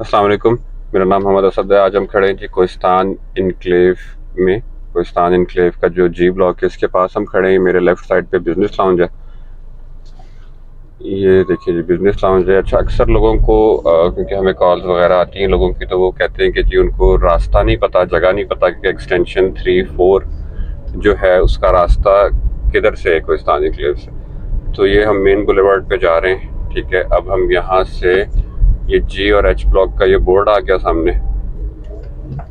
अस्सलाम वालेकुम। मेरा नाम मोहम्मद असद है। आज हम खड़े हैं जी कोहिस्तान इनक्लेव में। कोहिस्तान इनक्लेव का जो जी ब्लॉक है इसके पास हम खड़े हैं। मेरे लेफ़्ट साइड पे बिज़नेस लाउंज है। ये देखिए जी बिज़नेस लाउंज है। अच्छा, अक्सर लोगों को क्योंकि हमें कॉल्स वगैरह आती हैं लोगों की, तो वो कहते हैं कि जी उनको रास्ता नहीं पता, जगह नहीं पता कि एक्सटेंशन 3-4 जो है उसका रास्ता किधर से है कोहिस्तान इनक्लेव से। तो ये हम मेन बुलेवार्ड पे जा रहे हैं। ठीक है, अब हम यहाँ से ये जी और एच ब्लॉक का ये बोर्ड आ गया सामने।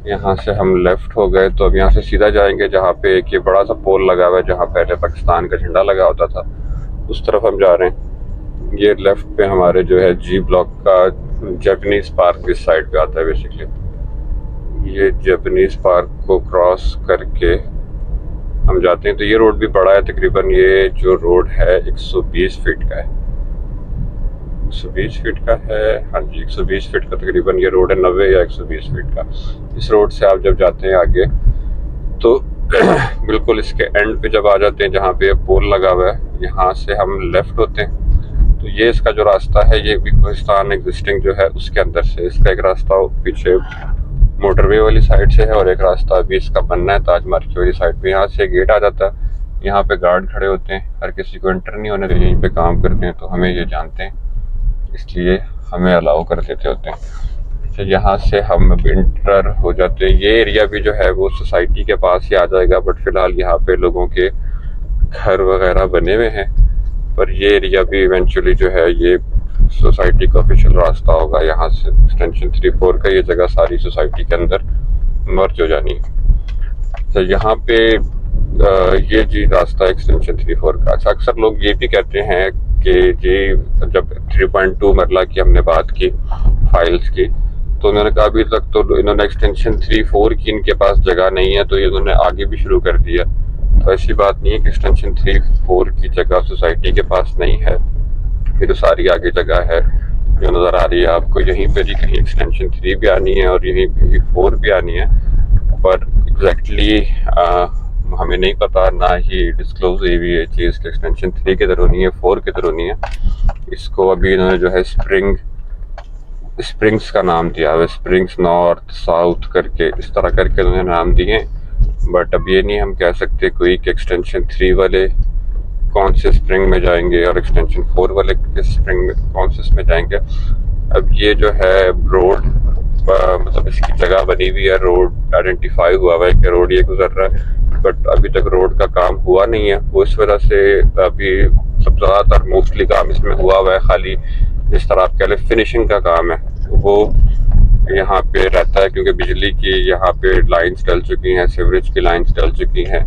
यहाँ से हम लेफ्ट हो गए तो अब यहाँ से सीधा जाएंगे जहाँ पे एक ये बड़ा सा पोल लगा हुआ है जहाँ पहले पाकिस्तान का झंडा लगा होता था, उस तरफ हम जा रहे हैं। ये लेफ्ट पे हमारे जो है जी ब्लॉक का जापानीज पार्क इस साइड पे आता है बेसिकली। ये जापानीज पार्क को क्रॉस करके हम जाते हैं तो ये रोड भी बड़ा है। तकरीबन ये जो रोड है 120 फीट का है। 120 फीट का है, हाँ जी 120 फीट का तकरीबन ये रोड है, 90 या 120 फीट का। इस रोड से आप जब जाते हैं आगे तो बिल्कुल इसके एंड पे जब आ जाते हैं जहाँ पे पोल लगा हुआ है, यहाँ से हम लेफ्ट होते हैं तो ये इसका जो रास्ता है ये भी कोहिस्तान एग्जिस्टिंग जो है उसके अंदर से इसका एक रास्ता पीछे मोटरवे वाली साइड से है और एक रास्ता अभी इसका बनना है ताज मार्केट वाली साइड पे। यहाँ से गेट आ जाता है, यहाँ पे गार्ड खड़े होते हैं, हर किसी को एंटर नहीं होने देते, यहीं पे काम करते हैं तो हमें ये जानते हैं इसलिए हमें अलाउ कर देते होते हैं। तो यहाँ से हम इंटर हो जाते हैं। ये एरिया भी जो है वो सोसाइटी के पास ही आ जाएगा, बट फिलहाल यहाँ पे लोगों के घर वगैरह बने हुए हैं, पर ये एरिया भी इवेंचुअली जो है ये सोसाइटी का ऑफिशियल रास्ता होगा। यहाँ से एक्सटेंशन 3-4 का ये जगह सारी सोसाइटी के अंदर मर्ज हो जानी है। तो यहाँ पे ये जी रास्ता एक्सटेंशन 3-4 का। अच्छा, अक्सर लोग ये भी कहते हैं कि जी जब 3.2 मरला की हमने बात की फाइल्स की तो उन्होंने कहा अभी तक तो इन्होंने एक्सटेंशन 3-4 की इनके पास जगह नहीं है तो इन्होंने आगे भी शुरू कर दिया। तो ऐसी बात नहीं है कि एक्सटेंशन 3-4 की जगह सोसाइटी के पास नहीं है, ये तो सारी आगे जगह है जो नज़र आ रही है आपको। यहीं पर ही कहीं एक्सटेंशन 3 भी आनी है और यहीं पर 4 भी आनी है, पर एग्जैक्टली हमें नहीं पता, ना ही डिस्क्लोज हुई हुई है चीज़ कि एक्सटेंशन 3 किधर होनी है 4 किधर होनी है। इसको अभी इन्होंने जो है स्प्रिंग्स का नाम दिया है, स्प्रिंग्स नॉर्थ साउथ करके इस तरह करके उन्होंने नाम दिए। बट अब ये नहीं हम कह सकते कोई कि एक्सटेंशन 3 वाले कौन से स्प्रिंग में जाएंगे और एक्सटेंशन 4 वाले किस स्प्रिंग में कौन से इसमें जाएंगे। अब ये जो है रोड मतलब इसकी जगह बनी हुई है, रोड आइडेंटिफाई हुआ है कि रोड ये गुजर रहा है, बट अभी तक रोड का काम हुआ नहीं है। वो इस वजह से अभी सब ज़्यादातर मोस्टली काम इसमें हुआ है, खाली जिस तरह आप कह लें फिनिशिंग का काम है वो यहाँ पे रहता है, क्योंकि बिजली की यहाँ पे लाइंस डल चुकी हैं, सीवरेज की लाइंस डल चुकी हैं,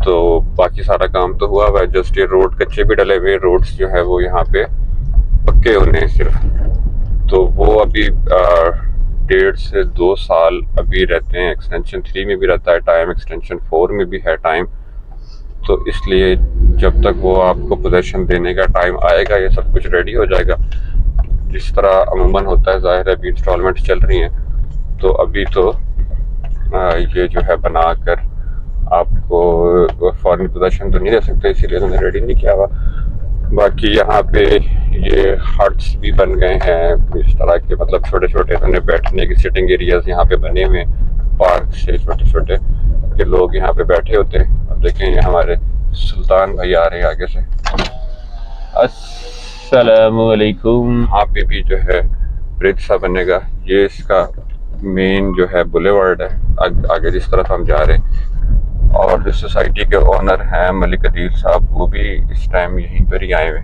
तो बाकी सारा काम तो हुआ है। जस्ट ये रोड कच्चे भी डले हुए रोड्स जो है वो यहाँ पे पक्के होने हैं सिर्फ। तो वो अभी 1.5 से 2 साल अभी रहते हैं। एक्सटेंशन 3 में भी रहता है टाइम, एक्सटेंशन 4 में भी है टाइम। तो इसलिए जब तक वो आपको पोजीशन देने का टाइम आएगा ये सब कुछ रेडी हो जाएगा जिस तरह अमूमन होता है। ज़ाहिर है अभी इंस्टॉलमेंट चल रही हैं तो अभी तो ये जो है बनाकर आपको फॉरेन पोजीशन तो नहीं दे सकते, इसीलिए उन्होंने रेडी नहीं किया हुआ। बाकी यहाँ पे ये हट्स भी बन गए हैं इस तरह के, मतलब छोटे छोटे उन्होंने बैठने की सिटिंग एरियाज यहाँ पे बने हुए हैं, पार्क से छोटे छोटे के लोग यहाँ पे बैठे होते हैं। अब देखें ये हमारे सुल्तान भाई आ रहे हैं आगे से। अस्सलामुअलैकुम। यहाँ पे भी जो है ब्रिज सा बनेगा, ये इसका मेन जो है बुलेवार्ड है आगे जिस तरफ हम जा रहे हैं। और जो सोसाइटी के ओनर हैं मलिक अदील साहब, वो भी इस टाइम यहीं पर ही आए हुए।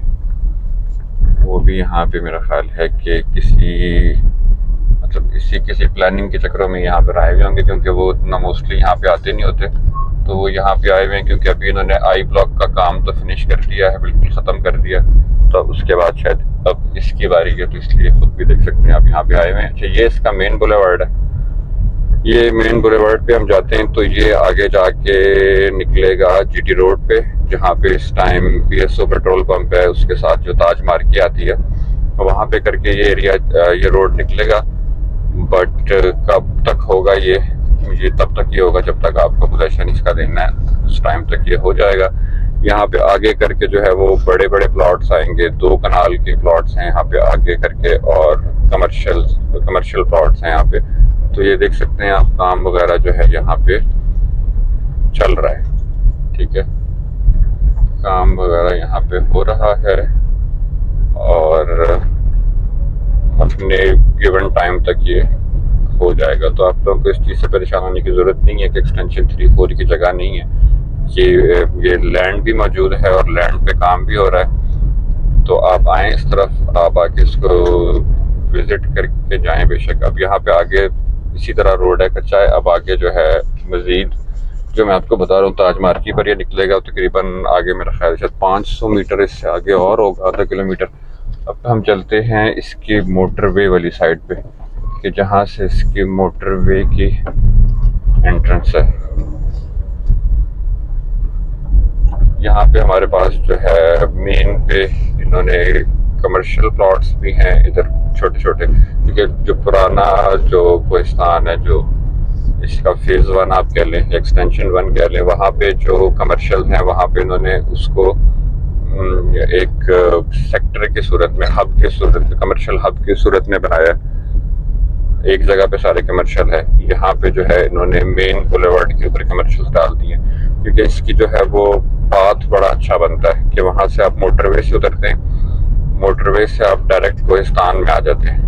वो भी यहाँ पे मेरा ख्याल है कि किसी प्लानिंग के चक्करों में यहाँ पर आए हुए होंगे, क्योंकि वो इतना मोस्टली यहाँ पे आते नहीं होते। तो वो यहाँ पे आए हुए हैं क्योंकि अभी इन्होंने आई ब्लॉक का काम तो फिनिश कर दिया है, बिल्कुल ख़त्म कर दिया, तो उसके बाद शायद अब इसकी बारी है, तो इसलिए खुद भी देख सकते हैं आप यहाँ पे आए हुए हैं। अच्छा, ये इसका मेन बुलेवार्ड है। ये मेन बुलेवार्ड पे हम जाते हैं तो ये आगे जाके निकलेगा जीटी रोड पे, जहाँ पे इस टाइम पीएसओ पेट्रोल पंप है, उसके साथ जो ताज मार्केट आती है वहाँ पे करके ये एरिया ये रोड निकलेगा। बट कब तक होगा ये तब तक ये होगा जब तक आपको पोजीशन इसका देना है, उस टाइम तक ये हो जाएगा। यहाँ पे आगे करके जो है वो बड़े बड़े प्लॉट्स आएंगे, 2 कनाल के प्लॉट्स हैं यहाँ पे आगे करके, और कमर्शियल प्लॉट्स हैं यहाँ पे। तो ये देख सकते हैं आप, काम वगैरह जो है यहाँ पे चल रहा है। ठीक है, काम वगैरह यहाँ पे हो रहा है और अपने गिवन टाइम तक ये हो जाएगा। तो आप लोगों को इस चीज़ से परेशान होने की ज़रूरत नहीं है कि एक्सटेंशन 3-4 की जगह नहीं है। ये लैंड भी मौजूद है और लैंड पे काम भी हो रहा है। तो आप आएँ इस तरफ, आप आके इसको विज़िट करके जाएँ बेशक। अब यहाँ पे आगे इसी तरह रोड है, कच्चा है। अब आगे जो है मज़ीद जो मैं आपको बता रहा हूँ, ताज मार्की पर ये निकलेगा तकरीबन आगे मेरा ख्याल शायद 500 मीटर इससे आगे और होगा, आधा किलोमीटर। अब हम चलते हैं इसकी मोटरवे वाली साइड पे, कि जहाँ से इसकी मोटरवे की एंट्रेंस है। यहाँ पे हमारे पास जो है मेन पे इन्होंने कमर्शियल प्लॉट्स भी हैं इधर छोटे छोटे, क्योंकि जो पुराना जो कोहिस्तान है, जो इसका फेज़ 1 आप कह लें, एक्सटेंशन 1 कह लें, वहाँ पे जो कमर्शियल हैं वहाँ पे इन्होंने उसको एक सेक्टर की सूरत में, हब के सूरत में, कमर्शियल हब की सूरत में बनाया है। एक जगह पे सारे कमर्शियल है, यहाँ पे जो है इन्होंने मेन बुलेवार्ड के ऊपर कमर्शियल डाल दिए, क्योंकि इसकी जो है वो पाथ बड़ा अच्छा बनता है कि वहाँ से आप मोटरवे से उतरते हैं, मोटरवे से आप डायरेक्ट कोहिस्तान में आ जाते हैं।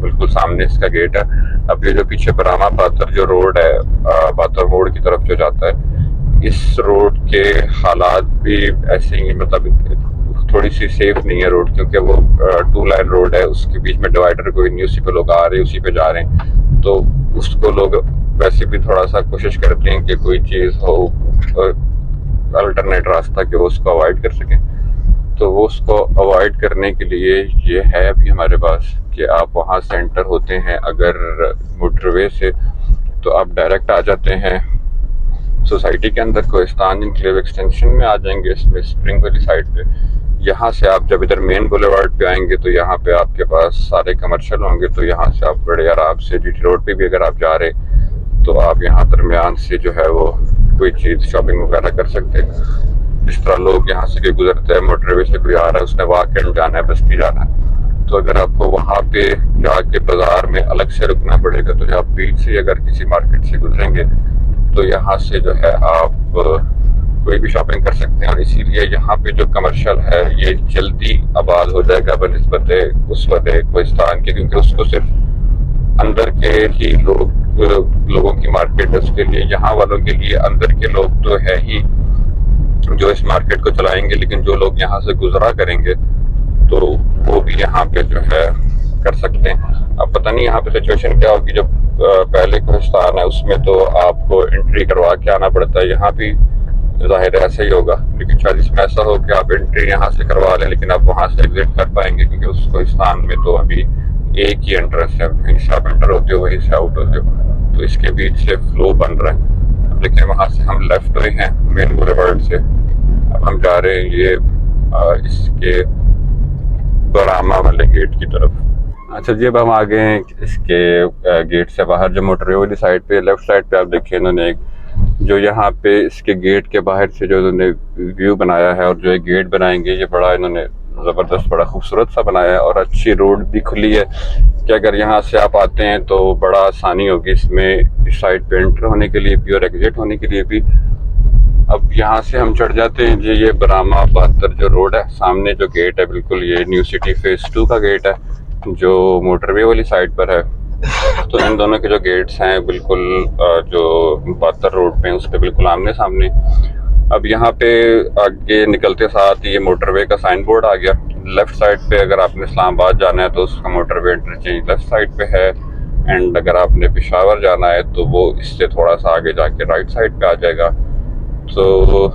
बिल्कुल सामने इसका गेट है। अब ये जो पीछे बरामा बातर जो रोड है, बातर मोड़ की तरफ जो जाता है, इस रोड के हालात भी ऐसे ही, मतलब थोड़ी सी सेफ नहीं है रोड, क्योंकि वो 2 लाइन रोड है, उसके बीच में डिवाइडर कोई नहीं, उसी पे लोग आ रहे हैं, उसी पे जा रहे हैं। तो उसको लोग वैसे भी थोड़ा सा कोशिश करते हैं कि कोई चीज़ हो अल्टरनेट रास्ता कि वो उसको अवॉइड कर सकें। तो वो उसको अवॉइड करने के लिए ये है अभी हमारे पास कि आप वहाँ से एंटर होते हैं अगर मोटरवे से, तो आप डायरेक्ट आ जाते हैं सोसाइटी के अंदर, कोहिस्तान इनक्लेव एक्सटेंशन में आ जाएंगे, इसमें स्प्रिंग वाली साइड पे। यहाँ से आप जब इधर मेन बुलेवार्ड पे आएंगे तो यहाँ पे आपके पास सारे कमर्शियल होंगे। तो यहाँ से आप बड़े आराम से जीटी रोड पे भी अगर आप जा रहे तो आप यहाँ दरमियान से जो है वो कोई चीज़ शॉपिंग वगैरह कर सकते हैं। जिस तरह लोग यहाँ से कोई गुजरते हैं, मोटरवे से कोई आ रहा है, उसने वाक एंड जाना है, बस्ती जाना है, तो अगर आपको वहाँ पे जाके बाजार में अलग से रुकना पड़ेगा, तो आप बीच से अगर किसी मार्केट से गुजरेंगे तो यहाँ से जो है आप कोई भी शॉपिंग कर सकते हैं। और इसीलिए यहाँ पे जो कमर्शियल है ये जल्दी आबाद हो जाएगा बनिस्बत उस वाले कोहिस्तान के, क्योंकि उसको सिर्फ अंदर के ही लोगों की मार्केट है उसके लिए। यहाँ वालों के लिए अंदर के लोग तो है ही जो इस मार्केट को चलाएंगे, लेकिन जो लोग यहाँ से गुजरा करेंगे तो वो भी यहाँ पे जो है कर सकते हैं। अब पता नहीं यहाँ पे सिचुएशन क्या होगी। जब पहले कोहिस्तान है उसमें तो आपको एंट्री करवा के आना पड़ता है, यहाँ भी जाहिर है ऐसा ही होगा, लेकिन शायद इसमें ऐसा हो कि आप एंट्री यहाँ से करवा लें लेकिन आप वहाँ से एग्जिट कर पाएंगे, क्योंकि उस कोहिस्तान में तो अभी एक ही एंट्रेंस है, वहीं से आप एंटर होते हो वहीं से आउट होते हो, तो इसके बीच से फ्लो बन रहा है। अब देखिए वहाँ से हम लेफ्ट हुए हैं मेन बुलेवार्ड से, अब हम जा रहे हैं ये इसके बरामा वाले गेट की तरफ। अच्छा जी, अब हम आ गए हैं इसके गेट से बाहर। जो मोटरवे वाली साइड पे, लेफ्ट साइड पे आप देखिए इन्होंने एक जो यहाँ पे इसके गेट के बाहर से जो इन्होंने व्यू बनाया है, और जो एक गेट बनाएंगे ये बड़ा इन्होंने ज़बरदस्त बड़ा खूबसूरत सा बनाया है, और अच्छी रोड भी खुली है कि अगर यहाँ से आप आते हैं तो बड़ा आसानी होगी इसमें, इस साइड पे एंटर होने के लिए भी और एग्जिट होने के लिए भी। अब यहाँ से हम चढ़ जाते हैं जी, ये बरामा बातर जो रोड है, सामने जो गेट है बिल्कुल ये न्यू सिटी फेज़ 2 का गेट है जो मोटरवे वाली साइड पर है। तो इन दोनों के जो गेट्स हैं बिल्कुल जो बातर रोड पे हैं उस पर बिल्कुल आमने सामने। अब यहाँ पे आगे निकलते साथ ये मोटरवे का साइन बोर्ड आ गया। लेफ़्ट साइड पे अगर आपने इस्लामाबाद जाना है तो उसका मोटरवे इंटरचेंज लेफ़्ट साइड पे है, एंड अगर आपने पेशावर जाना है तो वो इससे थोड़ा सा आगे जाके राइट साइड पे आ जाएगा। तो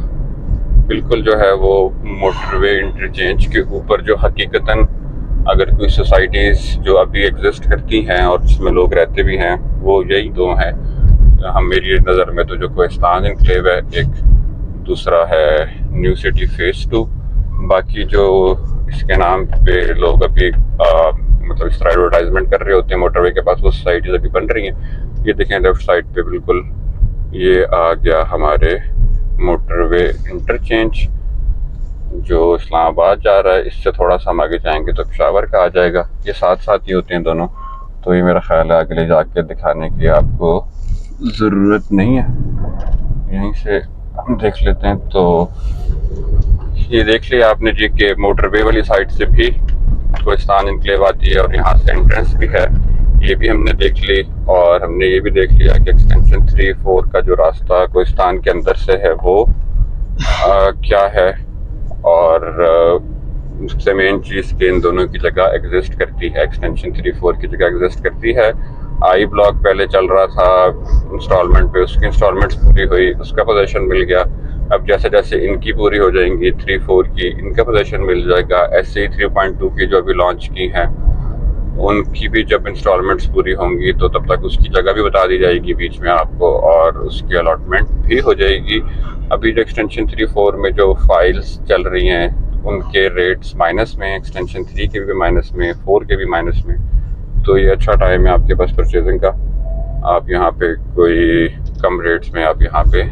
बिल्कुल जो है वो मोटरवे इंटरचेंज के ऊपर जो हकीकतन अगर कोई सोसाइटीज़ जो अभी एग्जिस्ट करती हैं और जिसमें लोग रहते भी हैं वो यही दो हैं। हम मेरी नज़र में तो जो कोहिस्तान इनक्लेव है एक, दूसरा है न्यू सिटी फेज़ 2। बाकी जो इसके नाम पे लोग अभी मतलब इस तरह एडवर्टाइजमेंट कर रहे होते हैं मोटरवे के पास, वो सोसाइटीज़ अभी बन रही हैं। ये देखें लेफ़्ट साइड पे बिल्कुल ये आ गया हमारे मोटरवे इंटरचेंज। जो इस्लामाबाद जा रहा है, इससे थोड़ा सा हम आगे जाएंगे तो पेशावर का आ जाएगा। ये साथ साथ ही होते हैं दोनों, तो ये मेरा ख्याल है आगे ले जाके दिखाने की आपको ज़रूरत नहीं है। यहीं से हम देख लेते हैं। तो ये देख लिया आपने जी कि मोटरवे वाली साइड से भी कोहिस्तान इनक्लेव आती है और यहाँ से एंट्रेंस भी है, ये भी हमने देख ली। और हमने ये भी देख लिया कि एक्सटेंशन 3-4 का जो रास्ता कोहिस्तान के अंदर से है वो क्या है। और सबसे मेन चीज़ कि इन दोनों की जगह एग्जिस्ट करती है, एक्सटेंशन 3-4 की जगह एग्जिस्ट करती है। आई ब्लॉक पहले चल रहा था इंस्टॉलमेंट पे, उसकी इंस्टॉलमेंट्स पूरी हुई, उसका पोजीशन मिल गया। अब जैसे जैसे इनकी पूरी हो जाएंगी 3-4 की, इनका पोजीशन मिल जाएगा। SE 3.2 की जो अभी लॉन्च की हैं उनकी भी जब इंस्टॉलमेंट्स पूरी होंगी तो तब तक उसकी जगह भी बता दी जाएगी बीच में आपको, और उसकी अलॉटमेंट भी हो जाएगी। अभी जो एक्सटेंशन 3-4 में जो फाइल्स चल रही हैं उनके रेट्स माइनस में, एक्सटेंशन 3 के भी माइनस में, 4 के भी माइनस में। तो ये अच्छा टाइम है आपके पास परचेजिंग का। आप यहाँ पे कोई कम रेट्स में आप यहाँ पे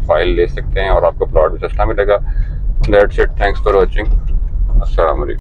फाइल ले सकते हैं और आपको प्लॉट भी सस्ता मिलेगा। That's it, thanks for watching, अस्सलाम वालेकुम।